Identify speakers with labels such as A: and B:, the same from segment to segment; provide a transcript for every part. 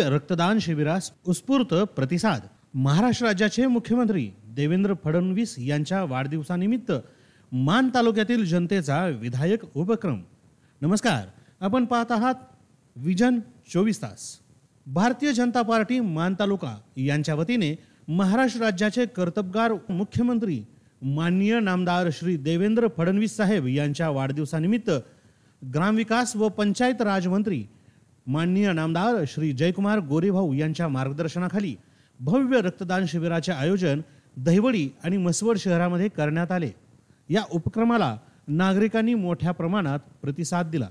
A: भव्य रक्तदान शिबिरास उत्स्फूर्त प्रतिसाद. महाराष्ट्र राज्याचे मुख्यमंत्री देवेंद्र फडणवीस यांच्या वाढदिवसानिमित्त मान तालुक्यातील जनतेचा विधायक उपक्रम. नमस्कार, आपण पाहत आहात विजन 24 तास. भारतीय जनता पार्टी मान तालुका यांच्या वतीने महाराष्ट्र राज्याचे कर्तबगार मुख्यमंत्री माननीय नामदार श्री देवेंद्र फडणवीस साहेब यांच्या वाढदिवसानिमित्त ग्रामविकास व पंचायत राज मंत्री माननीय नामदार श्री जयकुमार गोरेभाऊ यांच्या मार्गदर्शनाखाली भव्य रक्तदान शिबिराचे आयोजन दहिवडी आणि म्हसवड शहरामध्ये करण्यात आले. या उपक्रमाला नागरिकांनी मोठ्या प्रमाणात प्रतिसाद दिला.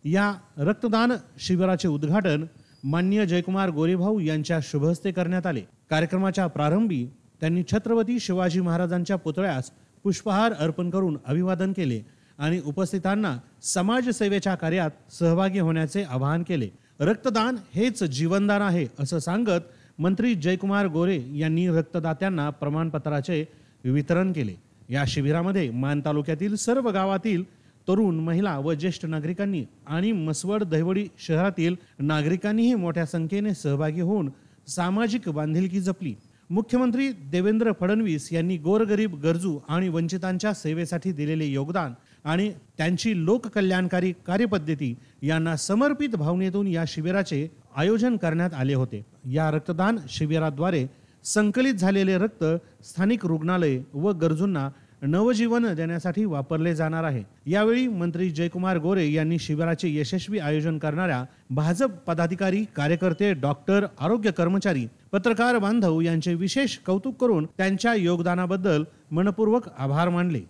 A: या रक्तदान शिबिराचे उद्घाटन माननीय जयकुमार गोरेभाऊ यांच्या शुभहस्ते करण्यात आले. कार्यक्रमाच्या प्रारंभी त्यांनी छत्रपती शिवाजी महाराजांच्या पुतळ्यास पुष्पहार अर्पण करून अभिवादन केले आणि उपस्थितांना समाजसेवेच्या कार्यात सहभागी होण्याचे आवाहन केले. रक्तदान हेच जीवनदान आहे असं सांगत मंत्री जयकुमार गोरे यांनी रक्तदात्यांना प्रमाणपत्राचे वितरण केले. या शिबिरामध्ये मान तालुक्यातील सर्व गावातील तरुण, महिला व ज्येष्ठ नागरिकांनी आणि म्हसवड दहिवडी शहरातील नागरिकांनीही मोठ्या संख्येने सहभागी होऊन सामाजिक बांधिलकी जपली. मुख्यमंत्री देवेंद्र फडणवीस यांनी गोरगरीब, गरजू आणि वंचितांच्या सेवेसाठी दिलेले योगदान आणि त्यांची लोककल्याणकारी कार्यपद्धती यांना समर्पित भावनेतून या शिबिराचे आयोजन करण्यात आले होते. या रक्तदान शिबिराद्वारे संकलित झालेले रक्त स्थानिक रुग्णालय व गरजूंना नवजीवन देण्यासाठी वापरले जाणार आहे. यावेळी मंत्री जयकुमार गोरे यांनी शिबिराचे यशस्वी आयोजन करणाऱ्या भाजप पदाधिकारी, कार्यकर्ते, डॉक्टर, आरोग्य कर्मचारी, पत्रकार बांधव यांचे विशेष कौतुक करून त्यांच्या योगदानाबद्दल मनपूर्वक आभार मानले.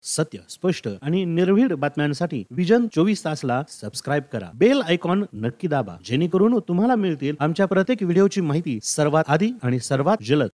A: सत्य, स्पष्ट आणि निर्भीड बातम्यांसाठी विजन 24 तासला सबस्क्राइब करा. बेल आयकॉन नक्की दाबा, जेणेकरून तुम्हाला मिळतील आमच्या प्रत्येक व्हिडिओची माहिती सर्वात आधी आणि सर्वात जलद.